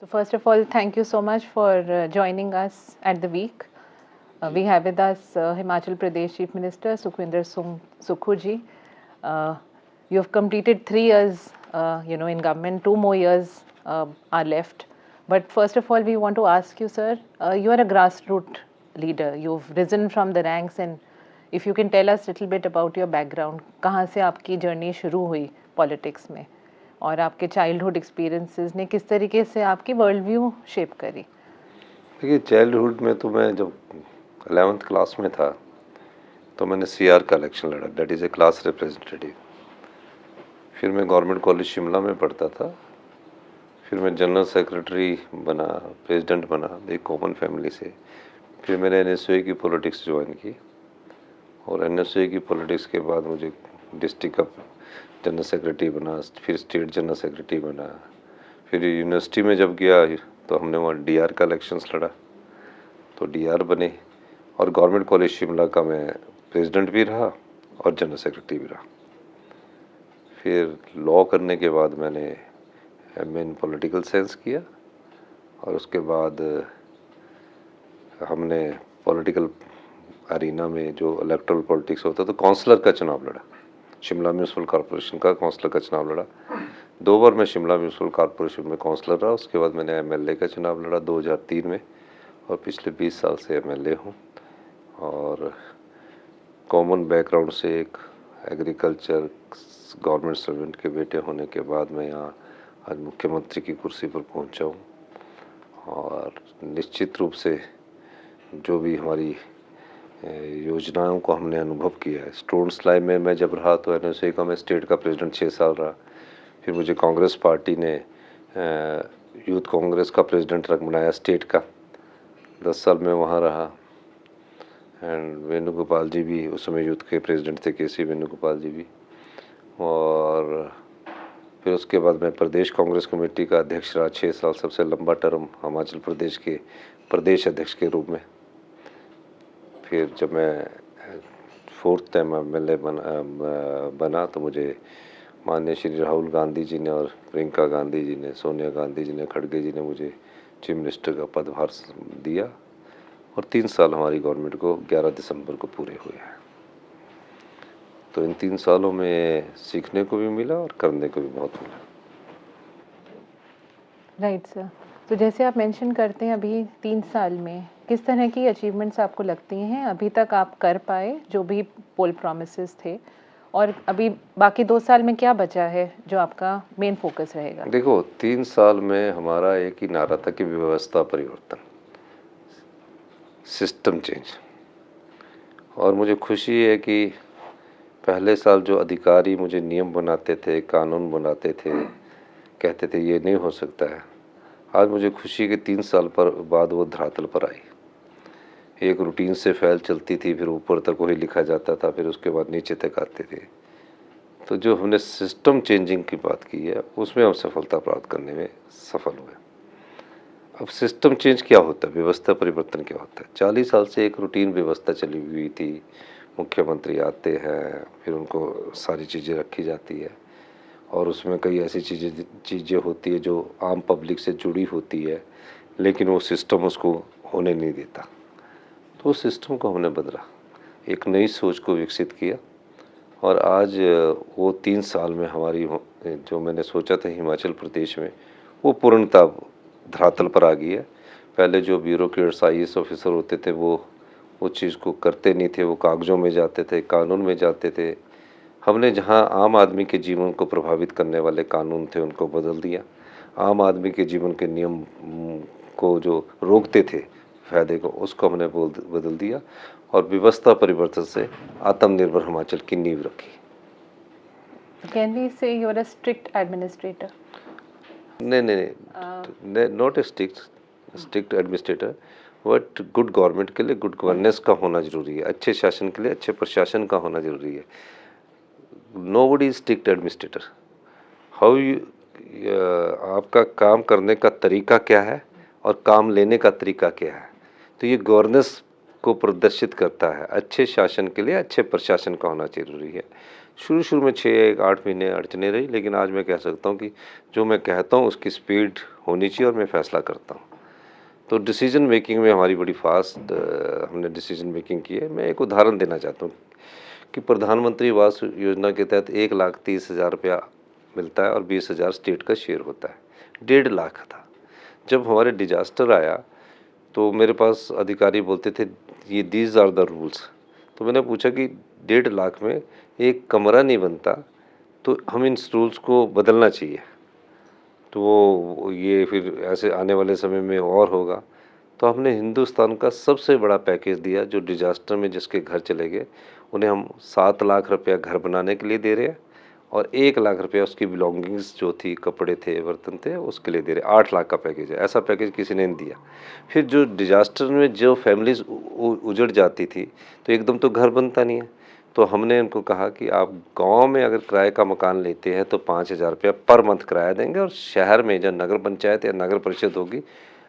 So first of all, thank you so much for joining us at the week. We have with us Himachal Pradesh Chief Minister Sukhwinder Singh Sukhu ji. You have completed 3 years, in government. 2 more years are left. But first of all, we want to ask you, sir, you are a grassroots leader. You've risen from the ranks, and if you can tell us little bit about your background, कहाँ से आपकी journey शुरू हुई politics में, और आपके childhood experiences ने किस तरीके से आपकी वर्ल्ड व्यू शेप करी? देखिए, चाइल्डहुड में तो मैं जब 11th क्लास में था तो मैंने सीआर का इलेक्शन लड़ा, that is a class representative. फिर मैं गवर्नमेंट कॉलेज शिमला में पढ़ता था। फिर मैं जनरल सेक्रेटरी बना, प्रेसिडेंट बना, एक कॉमन फैमिली से। फिर मैंने एनएसयूए की पॉलिटिक्स ज्वाइन की, और एनएसयूए की पॉलिटिक्स के बाद मुझे डिस्ट्रिक्ट का जनरल सेक्रेटरी बना, फिर स्टेट जनरल सेक्रेटरी बना। फिर यूनिवर्सिटी में जब गया तो हमने वहाँ डीआर का इलेक्शंस लड़ा, तो डीआर बने, और गवर्नमेंट कॉलेज शिमला का मैं प्रेसिडेंट भी रहा और जनरल सेक्रेटरी भी रहा। फिर लॉ करने के बाद मैंने एमए इन पॉलिटिकल साइंस किया, और उसके बाद हमने पॉलिटिकल अरीना में जो इलेक्टोरल पॉलिटिक्स होता तो काउंसलर का चुनाव लड़ा, शिमला म्यूनसिपल कॉरपोरेशन का काउंसलर का चुनाव लड़ा। 2 बार मैं शिमला म्यूनसिपल कॉरपोरेशन में काउंसलर रहा। उसके बाद मैंने एमएलए का चुनाव लड़ा 2003 में, और पिछले 20 साल से एमएलए हूँ। और कॉमन बैकग्राउंड से एक एग्रीकल्चर गवर्नमेंट सर्वेंट के बेटे होने के बाद मैं यहाँ आज मुख्यमंत्री की कुर्सी पर पहुँचा हूँ। और निश्चित रूप से जो भी हमारी योजनाओं को हमने अनुभव किया है, स्टूडेंट्स लाइफ में मैं जब रहा तो एनएसयूए का मैं स्टेट का प्रेसिडेंट 6 साल रहा। फिर मुझे कांग्रेस पार्टी ने यूथ कांग्रेस का प्रेसिडेंट बनाया स्टेट का, 10 साल में वहाँ रहा। एंड वेणुगोपाल जी भी उस समय यूथ के प्रेसिडेंट थे, केसी वेणुगोपाल जी भी। और फिर उसके बाद मैं प्रदेश कांग्रेस कमेटी का अध्यक्ष रहा 6 साल, सबसे लंबा टर्म हिमाचल प्रदेश के प्रदेश अध्यक्ष के रूप में। फिर जब मैं 4th टाइम एमएलए बना तो मुझे माननीय श्री राहुल गांधी जी ने और प्रियंका गांधी जी ने, सोनिया गांधी जी ने, खड़गे जी ने मुझे चीफ मिनिस्टर का पदभार दिया, और 3 साल हमारी गवर्नमेंट को 11 दिसंबर को पूरे हुए हैं। तो इन 3 सालों में सीखने को भी मिला और करने को भी बहुत मिला। Right sir. तो जैसे आप मेंशन करते हैं, अभी 3 साल में किस तरह की अचीवमेंट्स आपको लगती हैं अभी तक आप कर पाए, जो भी पोल प्रॉमिसेस थे, और अभी बाकी 2 साल में क्या बचा है जो आपका मेन फोकस रहेगा? देखो, 3 साल में हमारा एक ही नारा था कि व्यवस्था परिवर्तन, सिस्टम चेंज। और मुझे खुशी है कि पहले साल जो अधिकारी मुझे नियम बनाते थे, कानून बनाते थे, कहते थे ये नहीं हो सकता है, आज मुझे खुशी कि 3 साल पर बाद वो धरातल पर आई। एक रूटीन से फाइल चलती थी, फिर ऊपर तक वही लिखा जाता था, फिर उसके बाद नीचे तक आते थे। तो जो हमने सिस्टम चेंजिंग की बात की है, उसमें हम सफलता प्राप्त करने में सफल हुए। अब सिस्टम चेंज क्या होता है, व्यवस्था परिवर्तन क्या होता है? 40 साल से एक रूटीन व्यवस्था चली हुई थी, मुख्यमंत्री आते हैं, फिर उनको सारी चीज़ें रखी जाती है, और उसमें कई ऐसी चीज़ें होती है जो आम पब्लिक से जुड़ी होती है, लेकिन वो सिस्टम उसको होने नहीं देता। तो उस सिस्टम को हमने बदला, एक नई सोच को विकसित किया, और आज वो 3 साल में हमारी जो मैंने सोचा था हिमाचल प्रदेश में, वो पूर्णतः धरातल पर आ गई है। पहले जो ब्यूरोक्रेट्स आईएएस ऑफिसर होते थे वो चीज़ को करते नहीं थे, वो कागज़ों में जाते थे, कानून में जाते थे। हमने जहां आम आदमी के जीवन को प्रभावित करने वाले कानून थे उनको बदल दिया, आम आदमी के जीवन के नियम को जो रोकते थे फ़ायदे को, उसको हमने बदल दिया, और व्यवस्था परिवर्तन से आत्मनिर्भर हिमाचल की नींव रखी। Can we say you're a strict administrator? नहीं, not a strict administrator, but good government के लिए गुड गवर्नेंस का होना जरूरी है, अच्छे शासन के लिए अच्छे प्रशासन का होना जरूरी है। Nobody is strict administrator. How you, आपका काम करने का तरीका क्या है और काम लेने का तरीका क्या है, तो ये गवर्नेंस को प्रदर्शित करता है। अच्छे शासन के लिए अच्छे प्रशासन का होना जरूरी है। शुरू में 6-8 महीने अड़चने रही, लेकिन आज मैं कह सकता हूँ कि जो मैं कहता हूँ उसकी स्पीड होनी चाहिए और मैं फैसला करता हूँ। तो डिसीजन मेकिंग में हमारी बड़ी फास्ट हमने डिसीजन मेकिंग की है। मैं एक उदाहरण देना चाहता हूँ कि प्रधानमंत्री आवास योजना के तहत 1,30,000 रुपया मिलता है और 20,000 स्टेट का शेयर होता है। 1.5 लाख था। जब हमारे डिजास्टर आया तो मेरे पास अधिकारी बोलते थे ये दीज आर द रूल्स। तो मैंने पूछा कि 1.5 लाख में एक कमरा नहीं बनता, तो हम इन रूल्स को बदलना चाहिए। तो वो ये फिर ऐसे आने वाले समय में और होगा। तो हमने हिंदुस्तान का सबसे बड़ा पैकेज दिया, जो डिजास्टर में जिसके घर चले गए उन्हें हम 7 लाख रुपया घर बनाने के लिए दे रहे हैं और 1 लाख रुपया उसकी बिलोंगिंग्स जो थी, कपड़े थे, बर्तन थे, उसके लिए दे रहे हैं। 8 लाख का पैकेज है। ऐसा पैकेज किसी ने नहीं दिया। फिर जो डिजास्टर में जो फैमिलीज उजड़ जाती थी तो एकदम तो घर बनता नहीं है। तो हमने उनको कहा कि आप गांव में अगर किराए का मकान लेते हैं तो 5,000 रुपया पर मंथ किराया देंगे और शहर में जब नगर पंचायत या नगर परिषद होगी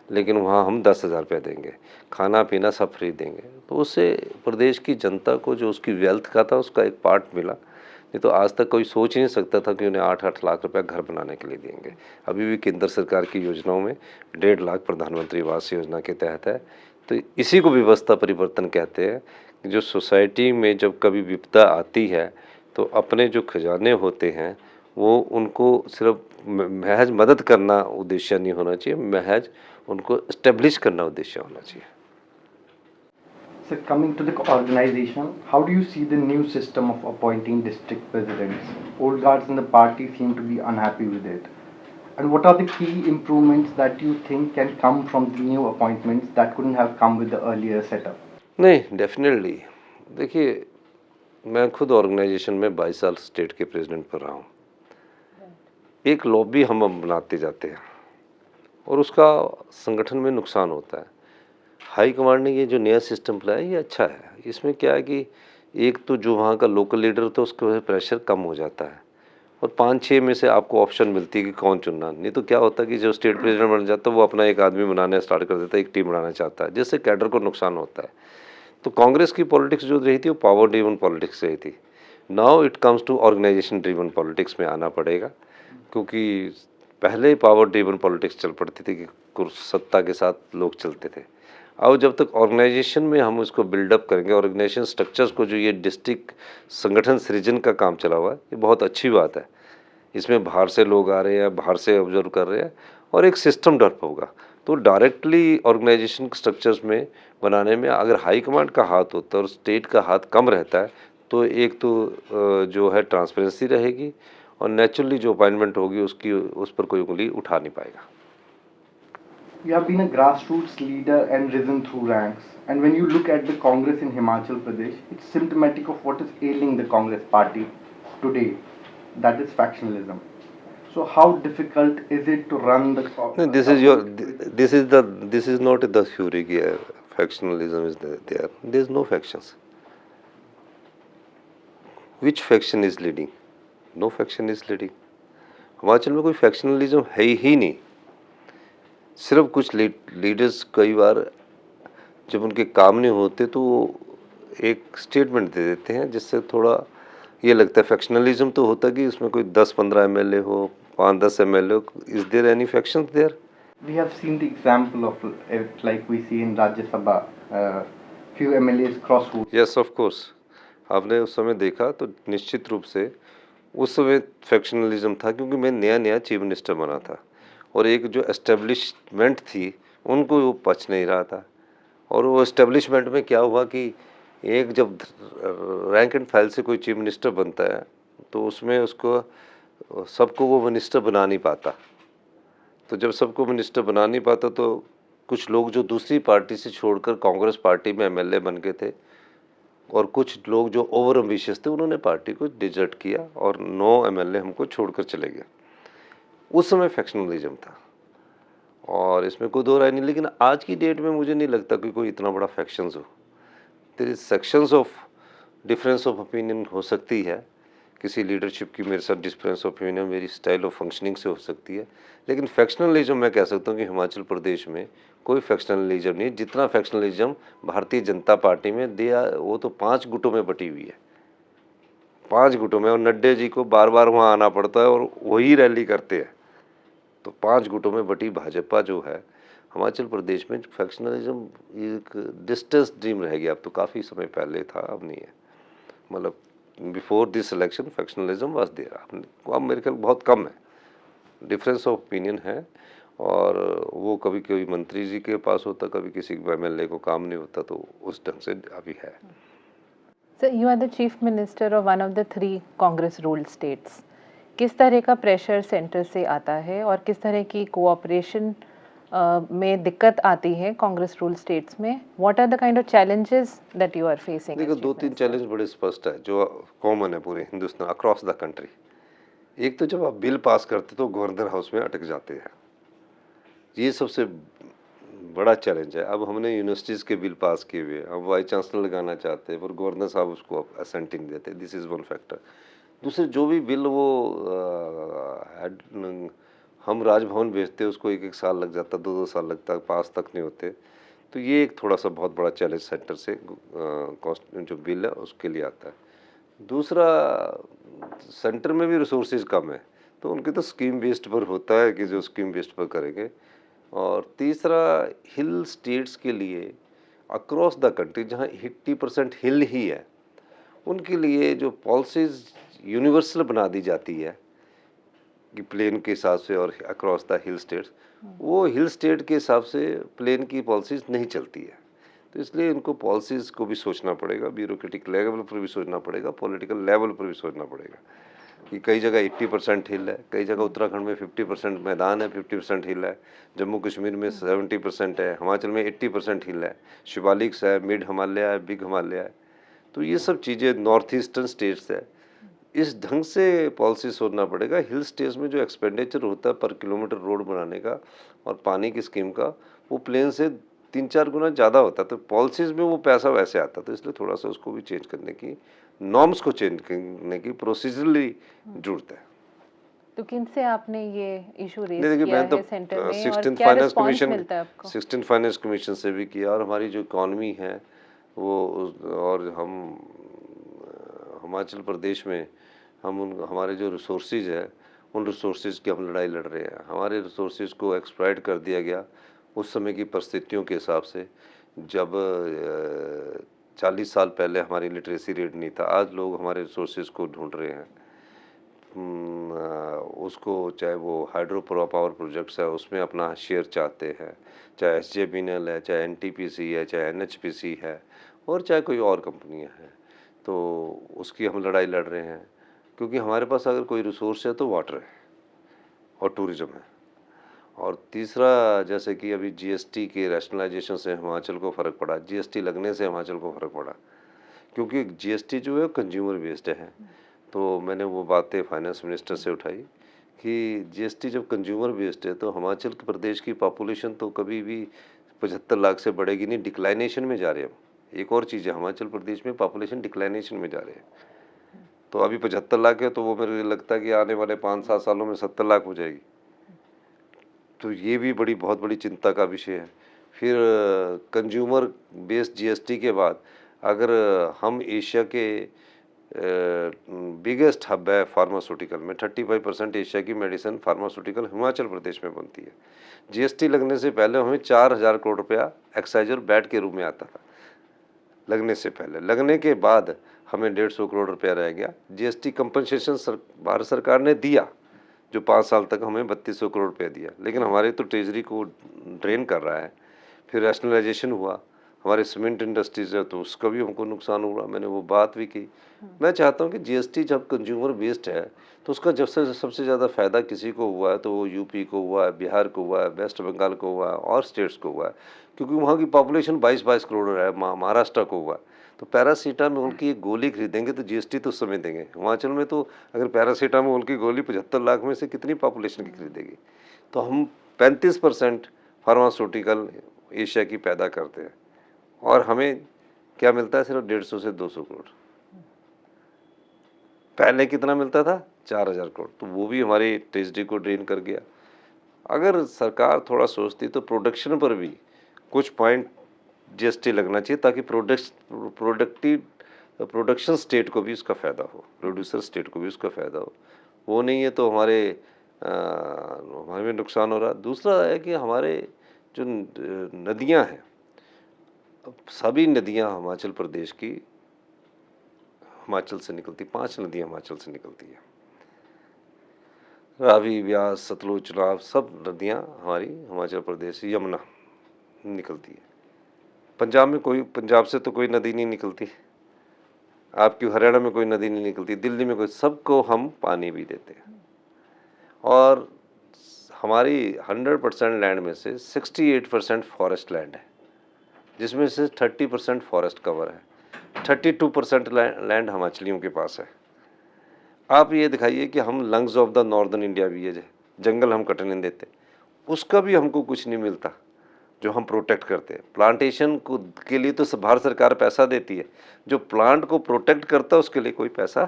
लेकिन वहाँ हम 10,000 रुपया देंगे, खाना पीना सब फ्री देंगे। तो उससे प्रदेश की जनता को जो उसकी वेल्थ का था उसका एक पार्ट मिला। नहीं तो आज तक कोई सोच ही नहीं सकता था कि उन्हें 8-8 लाख रुपया घर बनाने के लिए देंगे। अभी भी केंद्र सरकार की योजनाओं में 1.5 लाख प्रधानमंत्री आवास योजना के तहत है। तो इसी को व्यवस्था परिवर्तन कहते हैं। जो सोसाइटी में जब कभी विपदा आती है तो अपने जो खजाने होते हैं वो उनको सिर्फ महज मदद करना उद्देश्य नहीं होना चाहिए, महज उनको एस्टेब्लिश करना उद्देश्य होना चाहिए। So coming to the organization, how do you see the new system of appointing district presidents? Old guards in the party seem to be unhappy with it. And what are the key improvements that you think can come from the new appointments that couldn't have come with the earlier setup? नहीं, definitely देखिए, मैं खुद organisation में 22 साल state के president पर रहा हूँ। एक लॉबी हम बनाते जाते हैं और उसका संगठन में नुकसान होता है। हाई कमांड ने ये जो नया सिस्टम लाया ये अच्छा है। इसमें क्या है कि एक तो जो वहाँ का लोकल लीडर होता है उसके वजह से प्रेशर कम हो जाता है और 5-6 में से आपको ऑप्शन मिलती है कि कौन चुनना। नहीं तो क्या होता है कि जो स्टेट प्रेसिडेंट बन जाता है वो अपना एक आदमी बनाना स्टार्ट कर देता है, एक टीम बनाना चाहता है, जिससे कैडर को नुकसान होता है। तो कांग्रेस की पॉलिटिक्स जो रही थी वो पावर ड्रिवन पॉलिटिक्स रही थी। Now it comes to organisation driven politics में आना पड़ेगा, क्योंकि पहले पावर ड्रिवन पॉलिटिक्स चल पड़ती थी कि सत्ता के साथ लोग चलते थे। अब जब तक ऑर्गेनाइजेशन में हम इसको बिल्डअप करेंगे, ऑर्गेनाइजेशन स्ट्रक्चर्स को, जो ये डिस्ट्रिक्ट संगठन सृजन का काम चला हुआ है, ये बहुत अच्छी बात है। इसमें बाहर से लोग आ रहे हैं, बाहर से ऑब्जर्व कर रहे हैं और एक सिस्टम डेवलप होगा। तो डायरेक्टली ऑर्गेनाइजेशन स्ट्रक्चर्स में बनाने में अगर हाई कमांड का हाथ होता है और स्टेट का हाथ कम रहता है तो एक तो जो है ट्रांसपेरेंसी रहेगी और नेचुरली जो अपॉइंटमेंट होगी उसकी उस पर कोई उंगली उठा नहीं पाएगा। You have been a grassroots leader and risen through ranks. And when you look at the Congress in Himachal Pradesh, it's symptomatic of what is ailing the Congress party today. That is factionalism. So how difficult is it to run the No, this is not the theory कि factionalism is there. There is no factions. Which faction is leading? No faction is leading. Himachal में कोई factionalism है ही नहीं। सिर्फ कुछ leaders कई बार जब उनके काम नहीं होते तो एक स्टेटमेंट दे देते हैं जिससे थोड़ा ये लगता है फैक्शनलिज्म तो होता कि इसमें कोई 10-15 एमएलए हो, 5-10 एमएलए हो। Is there any factions there? We have seen the example of it, like we see in Rajya Sabha, few MLAs cross vote. Yes of course. आपने उस समय देखा तो निश्चित रूप से उस समय फैक्शनलिज्म था, क्योंकि मैं नया नया चीफ मिनिस्टर बना था और एक जो एस्टेब्लिशमेंट थी उनको वो पच नहीं रहा था। और वो एस्टेब्लिशमेंट में क्या हुआ कि एक जब रैंक एंड फाइल से कोई चीफ मिनिस्टर बनता है तो उसमें उसको सबको वो मिनिस्टर बना नहीं पाता। तो जब सबको मिनिस्टर बना नहीं पाता तो कुछ लोग जो दूसरी पार्टी से छोड़कर कांग्रेस पार्टी में एमएलए बन गए थे और कुछ लोग जो ओवर एम्बिशियस थे उन्होंने पार्टी को डिजर्ट किया और 9 एमएलए हमको छोड़कर चले गए। उस समय फैक्शनलिज्म था और इसमें कोई दो राय नहीं। लेकिन आज की डेट में मुझे नहीं लगता कि कोई इतना बड़ा फैक्शंस हो। There is sections of difference of opinion हो सकती है, किसी लीडरशिप की मेरे साथ डिफरेंस ऑफ ओपिनियन मेरी स्टाइल ऑफ फंक्शनिंग से हो सकती है, लेकिन फैक्शनलिज्म मैं कह सकता हूँ कि हिमाचल प्रदेश में कोई फैक्शनलिज्म नहीं। जितना फैक्शनलिज्म भारतीय जनता पार्टी में दिया वो तो 5 गुटों में बटी हुई है, 5 गुटों में। और नड्डा जी को बार बार वहाँ आना पड़ता है और वही रैली करते हैं। तो 5 गुटों में बटी भाजपा जो है हिमाचल प्रदेश में फैक्शनलिज्म एक डिस्टेंस ड्रीम रह गया। अब तो काफ़ी समय पहले था, अब नहीं है। मतलब before this election factionalism was there, अब मेरे ख्याल बहुत कम है, डिफरेंस ऑफ ओपिनियन है। और वो कभी कोई मंत्री जी के पास होता, कभी किसी एमएलए को काम नहीं होता, तो उस ढंग से अभी है। Sir, you are the chief minister of one of the 3 Congress ruled states. किस तरह का प्रेशर सेंटर से आता है और किस तरह की कोऑपरेशन में दिक्कत आती है कांग्रेस रूल स्टेट्स में? What are the kind of challenges that you are facing? देखो 2-3 चैलेंज बड़े स्पष्ट है जो कॉमन है पूरे हिंदुस्तान अक्रॉस द कंट्री। एक तो जब आप बिल पास करते तो गवर्नर हाउस में अटक जाते हैं, ये सबसे बड़ा चैलेंज है। अब हमने यूनिवर्सिटीज़ के बिल पास किए हुए, हम वाइस चांसलर लगाना चाहते हैं पर गवर्नर साहब उसको असेंटिंग देते, दिस इज़ वन फैक्टर। दूसरे जो भी बिल वो हम राजभवन भेजते उसको 1-1 साल लग जाता, 2-2 साल लगता, पास तक नहीं होते। तो ये एक थोड़ा सा बहुत बड़ा चैलेंज सेंटर से कॉस्ट जो बिल है उसके लिए आता है। दूसरा, सेंटर में भी रिसोर्सेज कम है, तो उनके तो स्कीम बेस्ड पर होता है कि जो स्कीम बेस्ड पर करेंगे। और तीसरा, हिल स्टेट्स के लिए अक्रॉस द कंट्री जहाँ 80% हिल ही है, उनके लिए जो पॉलिसीज़ यूनिवर्सल बना दी जाती है कि प्लेन के हिसाब से और अक्रॉस द हिल स्टेट्स, वो हिल स्टेट के हिसाब से प्लेन की पॉलिसीज़ नहीं चलती है। तो इसलिए इनको पॉलिसीज़ को भी सोचना पड़ेगा, ब्यूरोक्रेटिक लेवल पर भी सोचना पड़ेगा, पॉलिटिकल लेवल पर भी सोचना पड़ेगा कि कई जगह 80% हिल है, कई जगह उत्तराखंड में 50% मैदान है, 50% हिल है, जम्मू कश्मीर में 70% है, हिमाचल में 80% हिल है, शिवालिक्स है, मिड हिमालय है, बिग हिमालय है। तो ये सब चीज़ें नॉर्थ ईस्टर्न स्टेट्स है, इस ढंग से पॉलिसी सोचना पड़ेगा। हिल स्टेट्स में जो एक्सपेंडिचर होता है पर किलोमीटर रोड बनाने का और पानी की स्कीम का, वो प्लेन से 3-4 गुना ज़्यादा होता है, तो पॉलिसीज़ में वो पैसा वैसे आता, तो इसलिए थोड़ा सा उसको भी चेंज करने की, नॉर्म्स को चेंज करने की प्रोसीजरली जरूरत है। तो किन से आपने ये इशू रेज देखिए किया मैं तो है सेंटर में और 16th क्या फाइनेंस रिस्पांस कमीशन मिलता है आपको? 16th फाइनेंस कमीशन से भी किया, और हमारी जो इकॉनमी है वो और हम हिमाचल प्रदेश में हम हमारे जो रिसोर्सेज है उन रिसोर्सेज की हम लड़ाई लड़ रहे हैं। हमारे रिसोर्सेज को एक्सप्लॉइट कर दिया गया उस समय की परिस्थितियों के हिसाब से, जब 40 साल पहले हमारी लिटरेसी रेट नहीं था। आज लोग हमारे रिसोर्सेज को ढूंढ रहे हैं, उसको चाहे वो हाइड्रो पावर प्रोजेक्ट्स है उसमें अपना शेयर चाहते हैं, चाहे SJVNL है, चाहे NTPC है, चाहे NHPC है, और चाहे कोई और कंपनियां हैं, तो उसकी हम लड़ाई लड़ रहे हैं। क्योंकि हमारे पास अगर कोई रिसोर्स है तो वाटर है और टूरिज़्म है। और तीसरा, जैसे कि अभी GST के रैशनलाइजेशन से हिमाचल को फ़र्क पड़ा, GST लगने से हिमाचल को फ़र्क पड़ा, क्योंकि GST जो है कंज्यूमर बेस्ड है। तो मैंने वो बातें फाइनेंस मिनिस्टर से उठाई कि GST जब कंज्यूमर बेस्ड है तो हिमाचल प्रदेश की पॉपुलेशन तो कभी भी 75 लाख से बढ़ेगी नहीं, डिक्लाइनेशन में जा रहे हैं हम। एक और चीज़ है, हिमाचल प्रदेश में पॉपुलेशन डिक्लाइनेशन में जा रहे हैं। तो अभी 75 लाख है, तो वो मेरे लगता है कि आने वाले 5-7 सालों में 70 लाख हो जाएगी। तो ये भी बहुत बड़ी चिंता का विषय है। फिर कंज्यूमर बेस्ड GST के बाद अगर हम एशिया के बिगेस्ट हब है फार्मास्यूटिकल में, 35% एशिया की मेडिसिन फार्मास्यूटिकल हिमाचल प्रदेश में बनती है। GST लगने से पहले हमें 4000 करोड़ रुपया एक्साइज और बैट के रूप में आता था लगने से पहले। लगने के बाद हमें 150 करोड़ रुपया रह गया। GST कंपनसेशन भारत सरकार ने दिया, जो 5 साल तक हमें 3200 करोड़ रुपया दिया, लेकिन हमारे तो ट्रेजरी को ड्रेन कर रहा है। फिर रैशनलाइजेशन हुआ, हमारे सीमेंट इंडस्ट्रीज है तो उसका भी हमको नुकसान हुआ, मैंने वो बात भी की। मैं चाहता हूँ कि GST जब कंज्यूमर बेस्ड है तो उसका जब से सबसे ज़्यादा फ़ायदा किसी को हुआ है तो वो यूपी को हुआ है, बिहार को हुआ है, वेस्ट बंगाल को हुआ है और स्टेट्स को हुआ है, क्योंकि वहाँ की पॉपुलेशन 22-22 करोड़ है। महाराष्ट्र को हुआ है, तो पैरासीटामोल की एक गोली खरीदेंगे तो GST तो उस समय देंगे। हिमाचल में तो अगर पैरासीटामोल की गोली 75 लाख में से कितनी पॉपुलेशन की खरीदेगी? तो हम 35% फार्मास्यूटिकल एशिया की पैदा करते हैं और हमें क्या मिलता है? सिर्फ 150 से 200 करोड़। पहले कितना मिलता था? 4000 करोड़। तो वो भी हमारी ट्रेजरी को ड्रेन कर गया। अगर सरकार थोड़ा सोचती तो प्रोडक्शन पर भी कुछ पॉइंट GST लगना चाहिए, ताकि प्रोडक्शन स्टेट को भी उसका फ़ायदा हो, प्रोड्यूसर स्टेट को भी उसका फ़ायदा हो। वो नहीं है तो हमारे हमें भी नुकसान हो रहा है। दूसरा है कि हमारे जो नदियां हैं, अब सभी नदियां हिमाचल प्रदेश की हिमाचल से निकलती, 5 नदियां हिमाचल से निकलती है। रावी, व्यास, सतलुज, चुनाव, सब नदियां हमारी हिमाचल प्रदेश से, यमुना निकलती है। पंजाब से तो कोई नदी नहीं निकलती, आपकी हरियाणा में कोई नदी नहीं निकलती, दिल्ली में कोई, सबको हम पानी भी देते हैं। और हमारी 100% लैंड में से 68% फॉरेस्ट लैंड है, जिसमें से 30% फॉरेस्ट कवर है। 32% लैंड हिमाचलियों के पास है। आप ये दिखाइए कि हम lungs of the northern India भी है, जंगल हम कटने देते, उसका भी हमको कुछ नहीं मिलता जो हम प्रोटेक्ट करते हैं। प्लांटेशन को के लिए तो भारत सरकार पैसा देती है, जो प्लांट को प्रोटेक्ट करता है उसके लिए कोई पैसा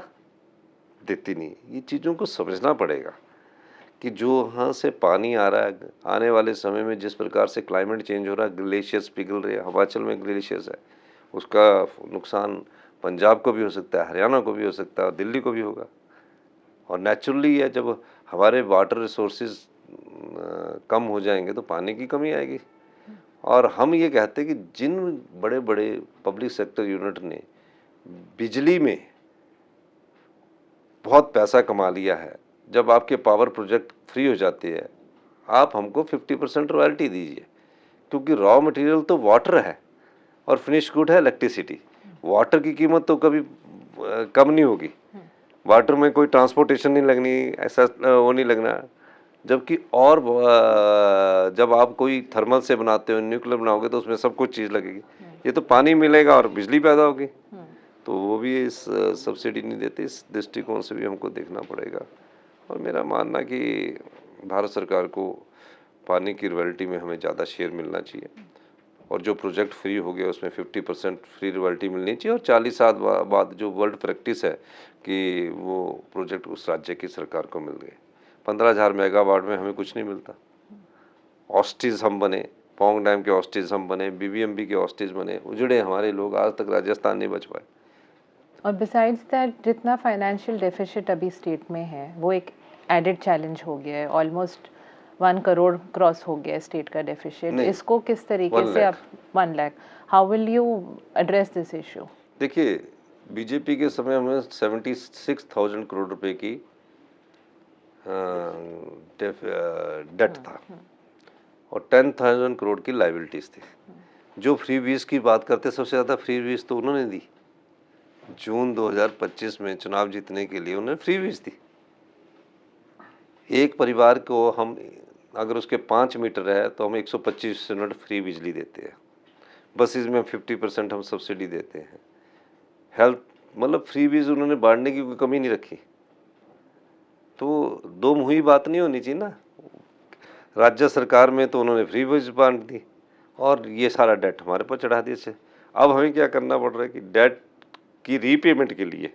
देती नहीं। ये चीज़ों को समझना पड़ेगा कि जो यहाँ से पानी आ रहा है, आने वाले समय में जिस प्रकार से क्लाइमेट चेंज हो रहा है, ग्लेशियर्स पिघल रहे हैं, हिमाचल में ग्लेशियर्स है, उसका नुकसान पंजाब को भी हो सकता है, हरियाणा को भी हो सकता है और दिल्ली को भी होगा। और नेचुरली है, जब हमारे वाटर रिसोर्सेज कम हो जाएंगे तो पानी की कमी आएगी। और हम ये कहते हैं कि जिन बड़े बड़े पब्लिक सेक्टर यूनिट ने बिजली में बहुत पैसा कमा लिया है, जब आपके पावर प्रोजेक्ट फ्री हो जाते हैं, आप हमको 50% रॉयल्टी दीजिए, क्योंकि रॉ मटेरियल तो वाटर है और फिनिश गुड है इलेक्ट्रिसिटी। वाटर की कीमत तो कभी कम नहीं होगी, वाटर में कोई ट्रांसपोर्टेशन नहीं लगनी, ऐसा वो नहीं लगना। जबकि और जब आप कोई थर्मल से बनाते हो, न्यूक्लियर बनाओगे तो उसमें सब कुछ चीज़ लगेगी। ये तो पानी मिलेगा और बिजली पैदा होगी, तो वो भी इस सब्सिडी नहीं देते। इस दृष्टिकोण से भी हमको देखना पड़ेगा। और मेरा मानना कि भारत सरकार को पानी की रॉयल्टी में हमें ज़्यादा शेयर मिलना चाहिए, और जो प्रोजेक्ट फ्री हो गया उसमें 50% फ्री रॉयल्टी मिलनी चाहिए। और 40 साल बाद जो वर्ल्ड प्रैक्टिस है कि वो प्रोजेक्ट उस राज्य की सरकार को मिल गए। 15,000 मेगावाट में हमें कुछ नहीं मिलता। ऑस्टिज हम बने, पोंग डैम के ऑस्टिज हम बने, बीबीएमबी के ऑस्टिज बने, उजड़े हमारे लोग, आज तक राजस्थान नहीं बच पाए। और बिसाइड्स दैट जितना फाइनेंशियल डेफिसिट अभी स्टेट में है वो एक एडेड चैलेंज हो गया है। ऑलमोस्ट 1 करोड़ क्रॉस हो गया है स्टेट का डेफिसिट। इसको किस तरीके से आप 1 lakh, how will you address this issue? देखिए, बीजेपी के समय में 76,000 करोड़ रुपए की डेट था और 10,000 करोड़ की लाइबिलिटीज थी। जो फ्री वीज की बात करते, सबसे ज़्यादा फ्री वीज तो उन्होंने दी। जून 2025 में चुनाव जीतने के लिए उन्होंने फ्री वीज दी। एक परिवार को हम अगर उसके 5 मीटर है तो हम 125 यूनिट फ्री बिजली देते हैं। बसेज में 50% हम सब्सिडी देते हैं। हेल्थ, मतलब फ्री वीज उन्होंने बांटने की कोई कमी नहीं रखी। तो दो मुही बात नहीं होनी चाहिए ना। राज्य सरकार में तो उन्होंने फ्री वीज बांट दी और ये सारा डेट हमारे पर चढ़ा दिया। अब हमें क्या करना पड़ रहा है कि डेट की रीपेमेंट के लिए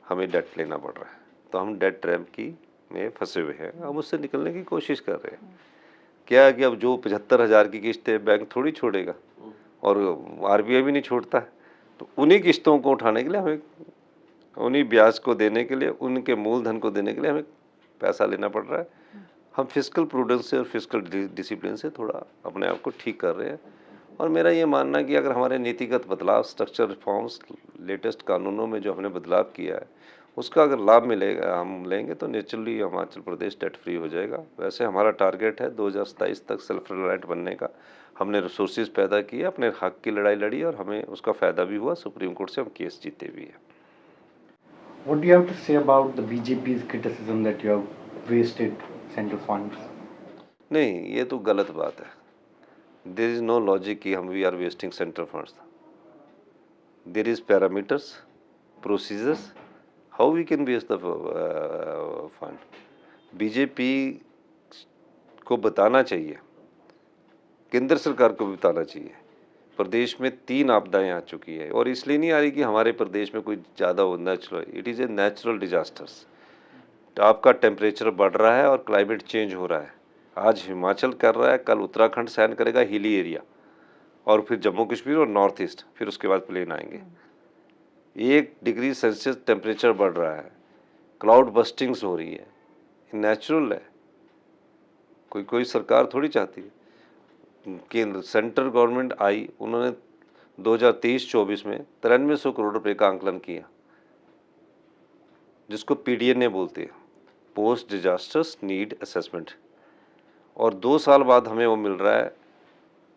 हमें डेट लेना पड़ रहा है। तो हम डेट ट्रैप की में फंसे हुए हैं, हम उससे निकलने की कोशिश कर रहे हैं। क्या है कि अब जो 75,000 की किस्त है बैंक थोड़ी छोड़ेगा, और आरबीआई भी नहीं छोड़ता है। तो उन्हीं किस्तों को उठाने के लिए हमें, उन्हीं ब्याज को देने के लिए, उनके मूलधन को देने के लिए हमें पैसा लेना पड़ रहा है। हम फिस्कल प्रूडेंस से और फिस्कल डिसिप्लिन से थोड़ा अपने आप को ठीक कर रहे हैं। और मेरा ये मानना है कि अगर हमारे नीतिगत बदलाव, स्ट्रक्चर रिफॉर्म्स, लेटेस्ट कानूनों में जो हमने बदलाव किया है, उसका अगर लाभ मिलेगा, हम लेंगे, तो naturally Himachal Pradesh debt free हो जाएगा। वैसे हमारा टारगेट है 2027 तक सेल्फ रिलायंट बनने का। हमने रिसोर्सेज पैदा किए, अपने हक की लड़ाई लड़ी और हमें उसका फ़ायदा भी हुआ। सुप्रीम कोर्ट से हम केस जीते भी हैं। What do you have to say about the BJP's criticism that you have wasted central funds? नहीं, ये तो गलत बात है। देयर इज़ नो लॉजिक कि हम we are wasting central funds. There is parameters, procedures, how we can waste the fund. BJP को बताना चाहिए, केंद्र सरकार को भी बताना चाहिए, प्रदेश में 3 आपदाएं आ चुकी है। और इसलिए नहीं आ रही कि हमारे प्रदेश में कोई ज़्यादा natural, it is a natural disasters. आपका टेम्परेचर बढ़ रहा है और क्लाइमेट चेंज हो रहा है। आज हिमाचल कर रहा है, कल उत्तराखंड सहन करेगा, हिली एरिया, और फिर जम्मू कश्मीर और नॉर्थ ईस्ट, फिर उसके बाद प्लेन आएंगे। 1 डिग्री सेल्सियस टेम्परेचर बढ़ रहा है, क्लाउड बस्टिंग्स हो रही है, नेचुरल है, कोई कोई सरकार थोड़ी चाहती है। केंद्र सेंट्रल गवर्नमेंट आई, उन्होंने 2023-24 में 9300 करोड़ रुपए का आंकलन किया, जिसको पीडीएनए बोलते हैं, पोस्ट डिजास्टर्स नीड असेसमेंट, और 2 साल बाद हमें वो मिल रहा है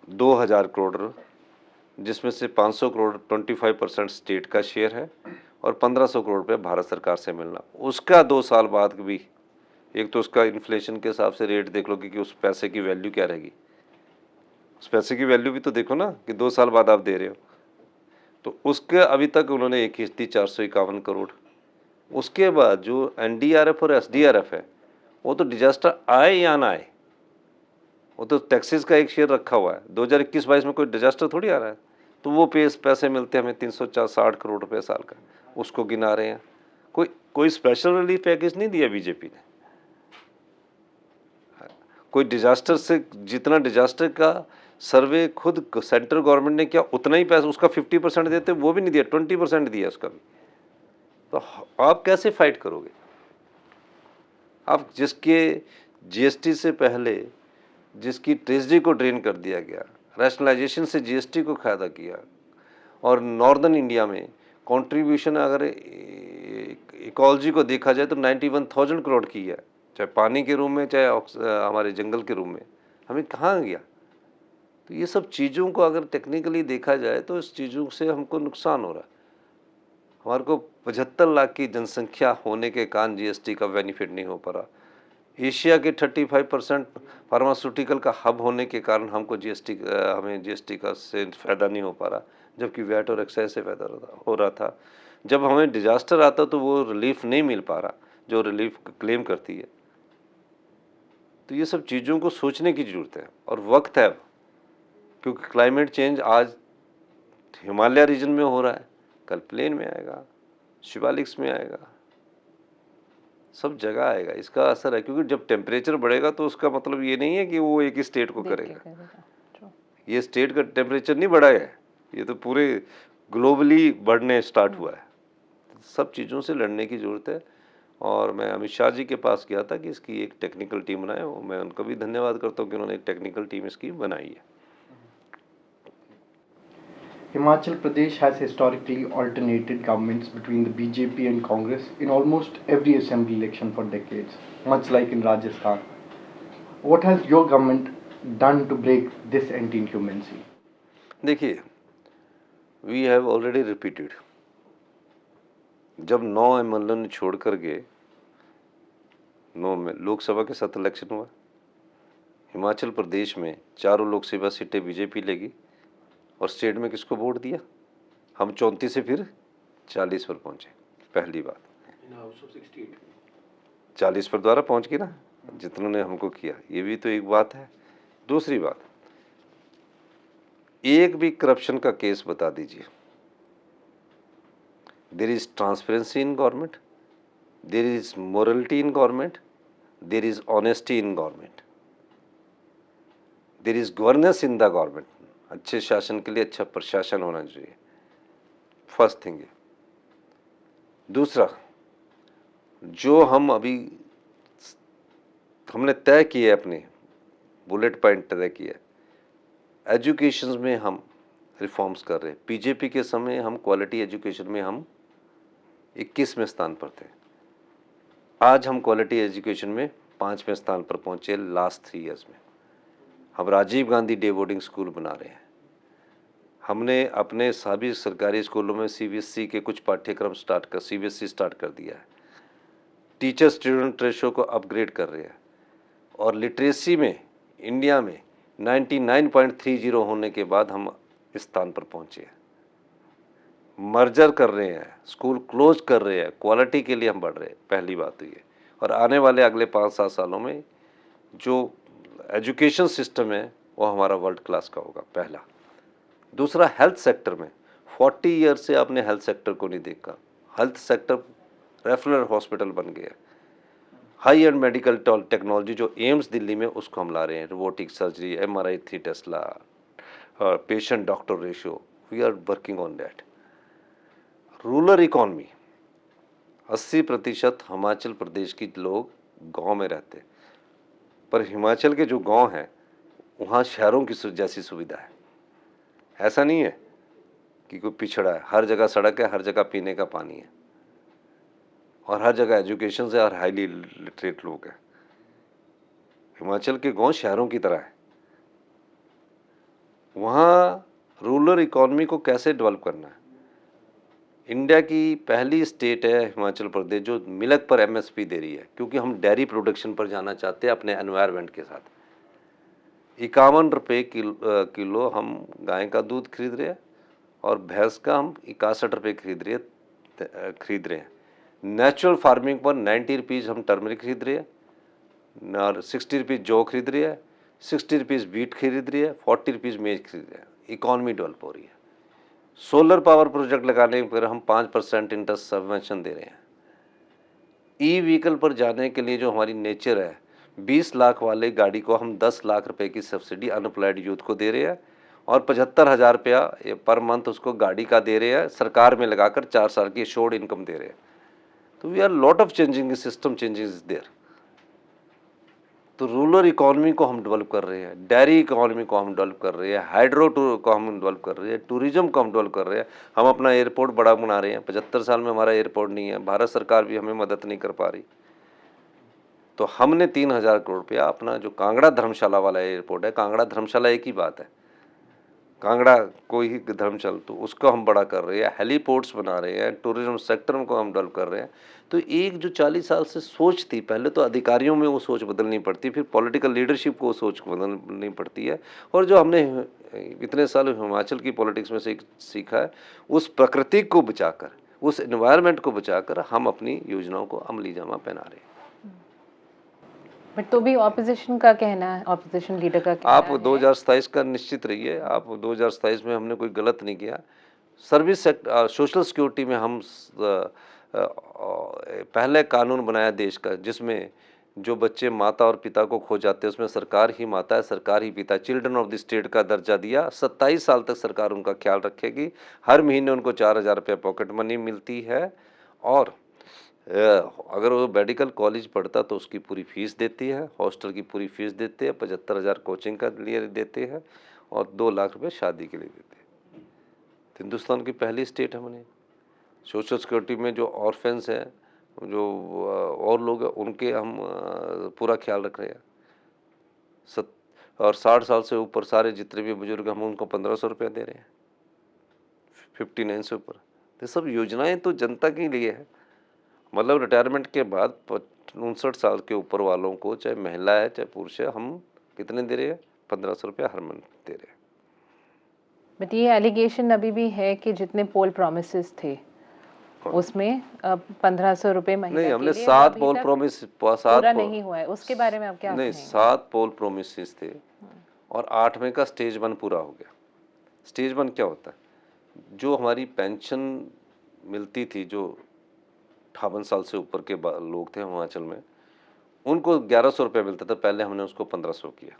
2000 करोड़, जिसमें से 500 करोड़ 25% स्टेट का शेयर है और 1500 करोड़ रुपये भारत सरकार से मिलना। उसका 2 साल बाद भी, एक तो उसका इन्फ्लेशन के हिसाब से रेट देख लो कि उस पैसे की वैल्यू क्या रहेगी, उस पैसे की वैल्यू भी तो देखो ना कि 2 साल बाद आप दे रहे हो। तो उसके अभी तक उन्होंने एक किश्ती 451 करोड़। उसके बाद जो एनडीआरएफ और एसडीआरएफ है, वो तो डिजास्टर आए या ना आए, वो तो टैक्सेस का एक शेयर रखा हुआ है। 2021-22 में कोई डिजास्टर थोड़ी आ रहा है, तो वो पैसे मिलते हैं हमें 360 करोड़ रुपए साल का, उसको गिना रहे हैं। कोई स्पेशल रिलीफ पैकेज नहीं दिया बीजेपी ने। कोई डिजास्टर से, जितना डिजास्टर का सर्वे खुद सेंट्रल गवर्नमेंट ने किया उतना ही पैसा, उसका 50% देते, वो भी नहीं दिया, 20% दिया उसका भी। तो आप कैसे फाइट करोगे? आप जिसके जीएसटी से पहले जिसकी ट्रेजरी को ड्रेन कर दिया गया, रैशनलाइजेशन से जीएसटी को फायदा किया, और नॉर्दर्न इंडिया में कंट्रीब्यूशन अगर इकोलॉजी को देखा जाए तो 91,000 करोड़ की है, चाहे पानी के रूम में चाहे हमारे जंगल के रूम में, हमें कहाँ गया? तो ये सब चीज़ों को अगर टेक्निकली देखा जाए तो इस चीज़ों से हमको नुकसान हो रहा है। हमारे को 75 लाख की जनसंख्या होने के कारण जीएसटी का बेनिफिट नहीं हो पा रहा। एशिया के 35% फार्मास्यूटिकल का हब होने के कारण हमको हमें जीएसटी का से फ़ायदा नहीं हो पा रहा, जबकि वैट और एक्साइज से फ़ायदा हो रहा था। जब हमें डिजास्टर आता तो वो रिलीफ नहीं मिल पा रहा जो रिलीफ क्लेम करती है। तो ये सब चीज़ों को सोचने की ज़रूरत है और वक्त है, क्योंकि क्लाइमेट चेंज आज हिमालय रीजन में हो रहा है, कल प्लेन में आएगा, शिवालिक्स में आएगा, सब जगह आएगा, इसका असर है। क्योंकि जब टेम्परेचर बढ़ेगा तो उसका मतलब ये नहीं है कि वो एक ही स्टेट को करेगा। ये स्टेट का टेम्परेचर नहीं बढ़ा है, ये तो पूरे ग्लोबली बढ़ने स्टार्ट हुआ है। सब चीज़ों से लड़ने की ज़रूरत है। और मैं अमित शाह जी के पास गया था कि इसकी एक टेक्निकल टीम बनाए, मैं उनका भी धन्यवाद करता हूँ कि उन्होंने एक टेक्निकल टीम इसकी बनाई है। Himachal Pradesh has historically alternated governments between the BJP and Congress in almost every assembly election for decades, much like in Rajasthan. What has your government done to break this anti-incumbency? देखिए, we have already repeated. जब 9 MLA ने छोड़ कर गए, 9 में लोकसभा के 7 election हुआ, हिमाचल प्रदेश में चारों लोकसभा सीटें बीजेपी लेगी और स्टेट में किसको वोट दिया? हम 34 से फिर 40 पर पहुंचे। पहली बात 40 पर द्वारा पहुंच गई ना, जितनों ने हमको किया, ये भी तो एक बात है। दूसरी बात, एक भी करप्शन का केस बता दीजिए। There is transparency in government, there is morality in government, there is honesty in government, there is governance in the government. अच्छे शासन के लिए अच्छा प्रशासन होना चाहिए, फर्स्ट थिंग है। दूसरा, जो हमने तय किए, अपने बुलेट पॉइंट तय किए, एजुकेशन में हम रिफॉर्म्स कर रहे हैं। बीजेपी के समय हम क्वालिटी एजुकेशन में हम 21वें स्थान पर थे, आज हम क्वालिटी एजुकेशन में 5वें स्थान पर पहुंचे लास्ट 3 ईयर्स में। हम Rajiv Gandhi day boarding school बना रहे हैं। हमने अपने सभी सरकारी स्कूलों में सीबीएसई के कुछ पाठ्यक्रम सीबीएसई स्टार्ट कर दिया है। टीचर स्टूडेंट रेशो को अपग्रेड कर रहे हैं और लिटरेसी में इंडिया में 99.30 होने के बाद हम इस स्थान पर पहुंचे हैं। मर्जर कर रहे हैं, स्कूल क्लोज कर रहे हैं, क्वालिटी के लिए हम बढ़ रहे हैं। पहली बात तो ये। और आने वाले अगले 5-7 सालों में जो एजुकेशन सिस्टम है वो हमारा वर्ल्ड क्लास का होगा, पहला। दूसरा, हेल्थ सेक्टर में 40 ईयर से आपने हेल्थ सेक्टर को नहीं देखा। हेल्थ सेक्टर रेफरल हॉस्पिटल बन गया। हाई एंड मेडिकल टेक्नोलॉजी जो एम्स दिल्ली में, उसको हम ला रहे हैं। Robotic surgery, MRI 3 tesla, patient doctor ratio, we are working on that. Rural economy, 80% Himachal Pradesh के लोग गांव में रहते हैं, पर हिमाचल के जो गांव हैं वहाँ शहरों की जैसी सुविधा है। ऐसा नहीं है कि कोई पिछड़ा है, हर जगह सड़क है, हर जगह पीने का पानी है, और हर जगह एजुकेशन से और हाईली लिटरेट लोग हैं। हिमाचल के गांव शहरों की तरह है। वहाँ रूरल इकोनॉमी को कैसे डेवलप करना है। इंडिया की पहली स्टेट है हिमाचल प्रदेश जो मिल्क पर एमएसपी दे रही है, क्योंकि हम डेयरी प्रोडक्शन पर जाना चाहते हैं अपने एनवायरनमेंट के साथ। 51 रुपये किलो हम गाय का दूध खरीद रहे हैं और भैंस का हम 61 रुपये खरीद रहे हैं। नेचुरल फार्मिंग पर 90 रुपीज़ हम टर्मरिक खरीद रहे हैं और 60 रुपीज़ जौ खरीद रही है, 60 रुपीज़ बीट खरीद रही है, 40 रुपीज़ मेज खरीद रहे हैं। इकॉनमी डेवलप हो रही है। सोलर पावर प्रोजेक्ट लगाने पर हम 5% इंटरेस्ट सबवेंशन दे रहे हैं। ई व्हीकल पर जाने के लिए जो हमारी नेचर है, 20 लाख वाले गाड़ी को हम 10 लाख रुपए की सब्सिडी अनएम्प्लॉयड यूथ को दे रहे हैं और 75,000 रुपया पर मंथ उसको गाड़ी का दे रहे हैं, सरकार में लगाकर 4 साल की एश्योर्ड इनकम दे रहे हैं। तो we are lot of changing system changing is there. तो रूरल इकोनॉमी को हम डेवलप कर रहे हैं, डेयरी इकोनॉमी को हम डेवलप कर रहे हैं, हाइड्रो को हम डेवलप कर रहे हैं, टूरिज्म को हम डेवलप कर रहे हैं। हम अपना एयरपोर्ट बड़ा बना रहे हैं। 75 साल में हमारा एयरपोर्ट नहीं है, भारत सरकार भी हमें मदद नहीं कर पा रही। तो हमने 3,000 करोड़ रुपया अपना जो कांगड़ा धर्मशाला वाला एयरपोर्ट है, कांगड़ा धर्मशाला एक ही बात है, कांगड़ा कोई ही धर्मशाला, तो उसको हम बड़ा कर रहे हैं, हेलीपोर्ट्स बना रहे हैं, टूरिज्म सेक्टर को हम डेवलप कर रहे हैं। तो एक जो 40 साल से सोच थी, पहले तो अधिकारियों में वो सोच बदलनी पड़ती, फिर पॉलिटिकल लीडरशिप को वो सोच बदलनी पड़ती है। और जो हमने इतने साल हिमाचल की पॉलिटिक्स में से सीखा है, उस प्रकृति को बचाकर, उस एनवायरनमेंट को बचाकर हम अपनी योजनाओं को अमली जामा पहना रहे हैं। बट तो भी ऑपोजिशन का कहना है, ऑपोजिशन लीडर का कहना आप है 2027 का निश्चित रहिए, आप 2027 में हमने कोई गलत नहीं किया। सर्विस सेक्टर, सोशल सिक्योरिटी में हम पहले कानून बनाया देश का, जिसमें जो बच्चे माता और पिता को खो जाते हैं उसमें सरकार ही माता है, सरकार ही पिता, चिल्ड्रन ऑफ द स्टेट का दर्जा दिया। 27 साल तक सरकार उनका ख्याल रखेगी। हर महीने उनको 4,000 रुपये पॉकेट मनी मिलती है, और अगर वो मेडिकल कॉलेज पढ़ता तो उसकी पूरी फीस देती है, हॉस्टल की पूरी फीस देते हैं, 75,000 कोचिंग का लिए देते हैं, और 2 लाख रुपए शादी के लिए देते हैं। तो हिंदुस्तान की पहली स्टेट है हमने। सोशल सिक्योरिटी में जो ऑर्फेंस हैं, जो और लोग हैं, उनके हम पूरा ख्याल रख रहे हैं। और 60 साल से ऊपर सारे जितने भी बुजुर्ग हम उनको 1,500 रुपये दे रहे हैं, 59 से ऊपर। ये सब योजनाएं तो जनता के लिए है। मतलब रिटायरमेंट के बाद 59 साल के ऊपर वालों को, चाहे महिला है चाहे पुरुष है, हम कितने दे रहे हैं? 1,500 रुपया हर मंथ दे रहे हैं। बट ये एलिगेशन अभी भी है कि जितने पोल प्रॉमिसेस थे उसमें 1,500 रुपए महीने नहीं, हमने के लिए 7 अभी पोल तक प्रॉमिस, पूरा नहीं हुआ है। उसके बारे में आप क्या नहीं, कहेंगे? 7 पोल प्रोमिस थे और 8वें का स्टेज 1 पूरा हो गया। स्टेज 1 क्या होता है? जो हमारी पेंशन मिलती थी, जो 58 साल से ऊपर के लोग थे हिमाचल में, उनको 1,100 रुपये मिलता था पहले, हमने उसको 1,500 किया।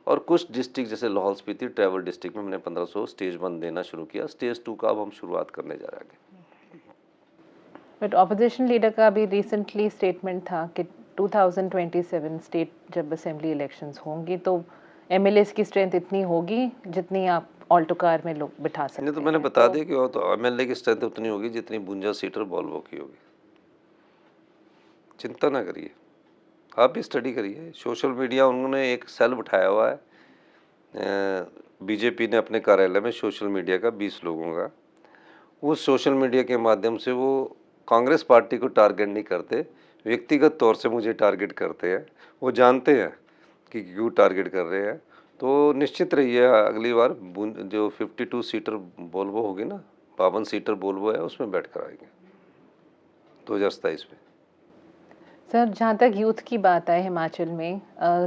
और कुछ डिस्ट्रिक्ट जैसे लाहौल स्पीति ट्रैवल डिस्ट्रिक्ट में हमने 1,500 स्टेज 1 देना शुरू किया। स्टेज 2 का अब हम शुरुआत करने जा रहे हैं। बट ऑपोजिशन लीडर का अभी रिसेंटली स्टेटमेंट था कि 2027 स्टेट जब असेंबली इलेक्शंस होंगी तो एमएलएस की स्ट्रेंथ इतनी होगी जितनी आप ऑल्टो कार में लोग बिठा सकते नहीं, हैं। तो मैंने बता दिया कि वो तो एमएलए की स्ट्रेंथ उतनी होगी जितनी 52 सीटर वॉल्वो की होगी। चिंता ना करिए, आप भी स्टडी करिए। सोशल मीडिया उन्होंने एक सेल बिठाया हुआ है, बीजेपी ने अपने कार्यालय में सोशल मीडिया का 20 लोगों का। उस सोशल मीडिया के माध्यम से वो कांग्रेस पार्टी को टारगेट नहीं करते, व्यक्तिगत तौर से मुझे टारगेट करते हैं। वो जानते हैं कि क्यों टारगेट कर रहे हैं। तो निश्चित रहिए, अगली बार जो 52 सीटर वोल्वो होगी ना, 52 सीटर वोल्वो है, उसमें बैठ कर आएंगे 2027 में। सर, जहाँ तक यूथ की बात है, हिमाचल में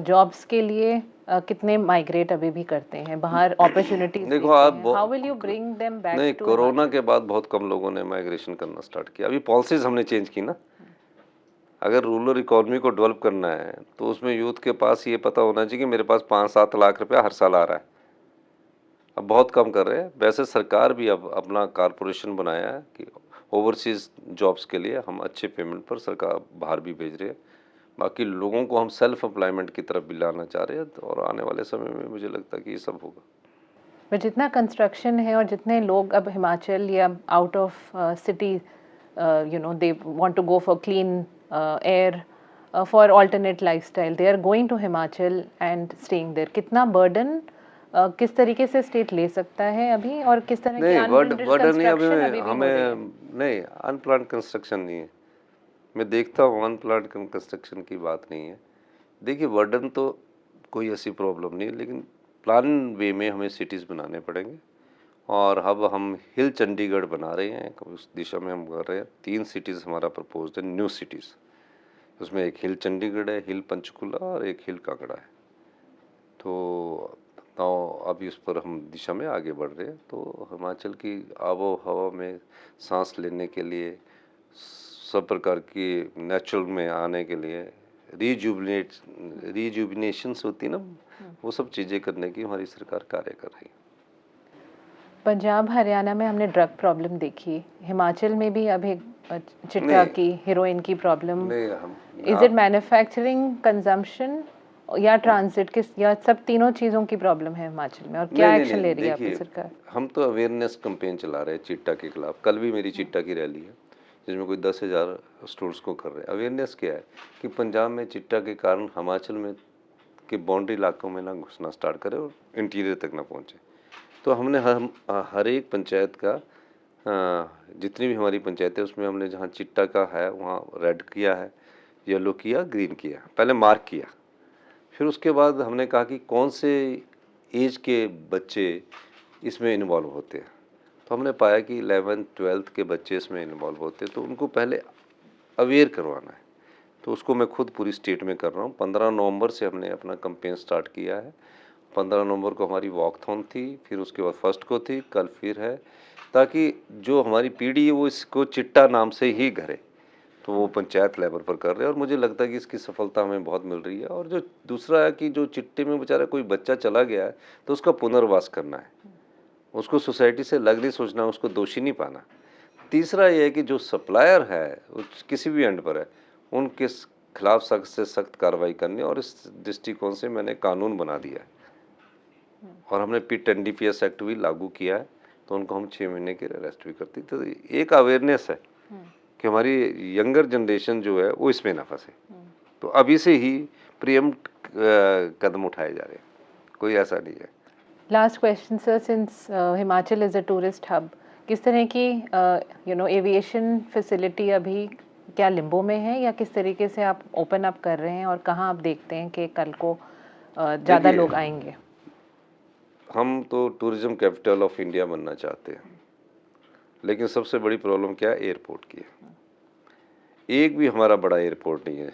जॉब्स के लिए कितने माइग्रेट अभी भी करते हैं बाहर, अपॉर्चुनिटीज देखो आप, how will you bring them back? नहीं, कोरोना के बाद बहुत कम लोगों ने माइग्रेशन करना स्टार्ट किया। अभी पॉलिसीज हमने चेंज की ना। अगर रूरल इकोनॉमी को डेवलप करना है तो उसमें यूथ के पास ये पता होना चाहिए कि मेरे पास 5-7 लाख रुपया हर साल आ रहा है। अब बहुत कम कर रहे हैं। वैसे सरकार भी अब अपना कारपोरेशन बनाया है कि ओवरसीज़ जॉब्स के लिए हम अच्छे पेमेंट पर सरकार बाहर भी भेज रहे हैं। बाकी लोगों को हम सेल्फ एम्प्लॉयमेंट की तरफ भी लाना चाह रहे हैं, और आने वाले समय में मुझे लगता है कि ये सब होगा। पर जितना कंस्ट्रक्शन है और जितने लोग अब हिमाचल या out of city you know they want to go for clean air for alternate lifestyle, they are going to Himachal and staying there, कितना बर्डन किस तरीके से स्टेट ले सकता है अभी, और किस तरह की नहीं, अनप्रिंटेड बर्डन नहीं, अभी कंस्ट्रक्शन अभी भी हो रही है? हमें नहीं, अनप्लान्ड कंस्ट्रक्शन नहीं है। मैं देखता हूँ अनप्लान्ड कंस्ट्रक्शन की बात नहीं है। देखिए, बर्डन तो कोई ऐसी प्रॉब्लम नहीं है, लेकिन प्लान वे में हमें सिटीज़ बनाने पड़ेंगे। और अब हम हिल चंडीगढ़ बना रहे हैं, उस दिशा में हम कर रहे हैं। 3 सिटीज़ हमारा प्रपोज्ड है, न्यू सिटीज़। उसमें एक हिल चंडीगढ़ है, हिल पंचकुला और एक हिल कांगड़ा है। तो अभी उस पर हम दिशा में आगे बढ़ रहे हैं। तो हिमाचल की आबो हवा में सांस लेने के लिए, सब प्रकार की नेचुरल में आने के लिए, रीजुबिनेशंस होती है ना, वो सब चीज़ें करने की हमारी सरकार कार्य कर रही है। पंजाब हरियाणा में हमने ड्रग प्रॉब्लम देखी, हिमाचल में भी अभी चिट्टा नहीं, की, हीरोइन की प्रॉब्लम। नहीं, हम इज इट मैन्युफैक्चरिंग, कंजम्पशन या ट्रांजिट, किस या सब तीनों चीज़ों की प्रॉब्लम है हिमाचल में, और क्या नहीं, एक्शन नहीं, ले रही है आपकी देखिए, सरकार? हम तो अवेयरनेस कैंपेन चला रहे हैं चिट्टा के खिलाफ। कल भी मेरी चिट्टा की रैली है, जिसमें कोई 10,000 स्टूडेंट्स को कर रहे हैं। अवेयरनेस क्या है कि पंजाब में चिट्टा के कारण हिमाचल में के बाउंड्री इलाकों में ना घुसना स्टार्ट करे और इंटीरियर तक ना पहुँचे। तो हमने हर एक पंचायत का, जितनी भी हमारी पंचायत है उसमें हमने जहाँ चिट्टा का है वहाँ रेड किया है, येलो किया, ग्रीन किया, पहले मार्क किया। फिर उसके बाद हमने कहा कि कौन से एज के बच्चे इसमें इन्वॉल्व होते हैं। तो हमने पाया कि 11th-12th के बच्चे इसमें इन्वॉल्व होते हैं, तो उनको पहले अवेयर करवाना है। तो उसको मैं खुद पूरी स्टेट में कर रहा हूँ। 15 नवंबर से हमने अपना कैंपेन स्टार्ट किया है। 15 नवंबर को हमारी वॉकथॉन थी, फिर उसके बाद फर्स्ट को थी, कल फिर है, ताकि जो हमारी पीढ़ी है वो इसको चिट्टा नाम से ही घरे। तो वो पंचायत लेवल पर कर रहे हैं और मुझे लगता है कि इसकी सफलता हमें बहुत मिल रही है। और जो दूसरा है कि जो चिट्टे में बेचारा कोई बच्चा चला गया है तो उसका पुनर्वास करना है, उसको सोसाइटी से अलग नहीं सोचना, उसको दोषी नहीं पाना। तीसरा ये है कि जो सप्लायर है वो किसी भी एंड पर है, उनके खिलाफ सख्त से सख्त कार्रवाई करनी, और इस दृष्टिकोण से मैंने कानून बना दिया है और हमने पिट NDPS एक्ट भी लागू किया है। तो उनको हम 6 महीने के अरेस्ट भी करती। तो एक अवेयरनेस है कि हमारी यंगर जनरेशन जो है वो इसमें ना फंसे। तो अभी से ही प्रियम्प्ट कदम उठाए जा रहे हैं, कोई ऐसा नहीं है। Last question sir, since Himachal is a tourist hub, किस तरह की यू नो एविएशन फैसिलिटी अभी क्या लिम्बो में है, या किस तरीके से आप ओपन अप कर रहे हैं, और कहाँ आप देखते हैं कि कल को ज़्यादा देखिए, लोग आएंगे? हम तो टूरिज्म कैपिटल ऑफ इंडिया बनना चाहते हैं, लेकिन सबसे बड़ी प्रॉब्लम क्या है? एयरपोर्ट की है। एक भी हमारा बड़ा एयरपोर्ट नहीं है।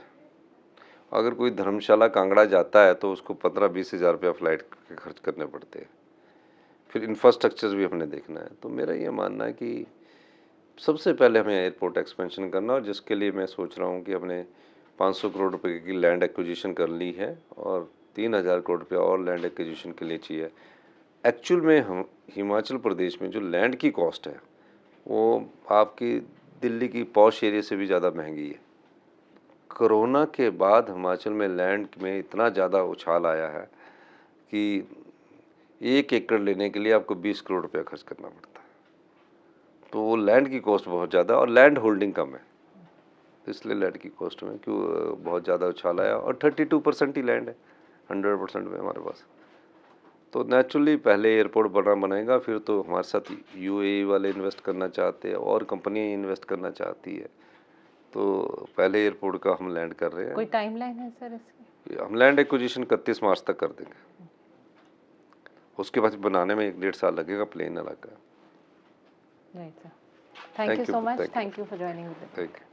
अगर कोई धर्मशाला कांगड़ा जाता है तो उसको 15-20 हज़ार रुपया फ्लाइट के खर्च करने पड़ते हैं। फिर इंफ्रास्ट्रक्चर भी हमने देखना है। तो मेरा ये मानना है कि सबसे पहले हमें एयरपोर्ट एक्सपेंशन करना, और जिसके लिए मैं सोच रहा हूँ कि हमने 500 करोड़ रुपए की लैंड एक्विजिशन कर ली है और 3,000 करोड़ रुपया और लैंड एक्विजिशन के लिए चाहिए। एक्चुअल में हम हिमाचल प्रदेश में जो लैंड की कॉस्ट है वो आपकी दिल्ली की पॉश एरिया से भी ज़्यादा महंगी है। कोरोना के बाद हिमाचल में लैंड में इतना ज़्यादा उछाल आया है कि 1 एकड़ लेने के लिए आपको 20 करोड़ रुपया खर्च करना पड़ता है। तो वो लैंड की कॉस्ट बहुत ज़्यादा, और लैंड होल्डिंग कम है, इसलिए लैंड की कॉस्ट में क्यों बहुत ज़्यादा उछाल आया। और 32% ही लैंड है 100% में हमारे पास। तो नेचुरली पहले एयरपोर्ट बनेगा, फिर तो हमारे साथ UAE वाले इन्वेस्ट करना चाहते हैं और कंपनी इन्वेस्ट करना चाहती है। तो पहले एयरपोर्ट का हम लैंड कर रहे हैं। कोई टाइमलाइन है सर इसकी? हम लैंड एक्विजिशन 31 मार्च तक कर देंगे। उसके बाद बनाने में 1-1.5 साल लगेगा प्लेन इलाका। Right sir, thank you so much, thank you. Thank you for joining with Thank you.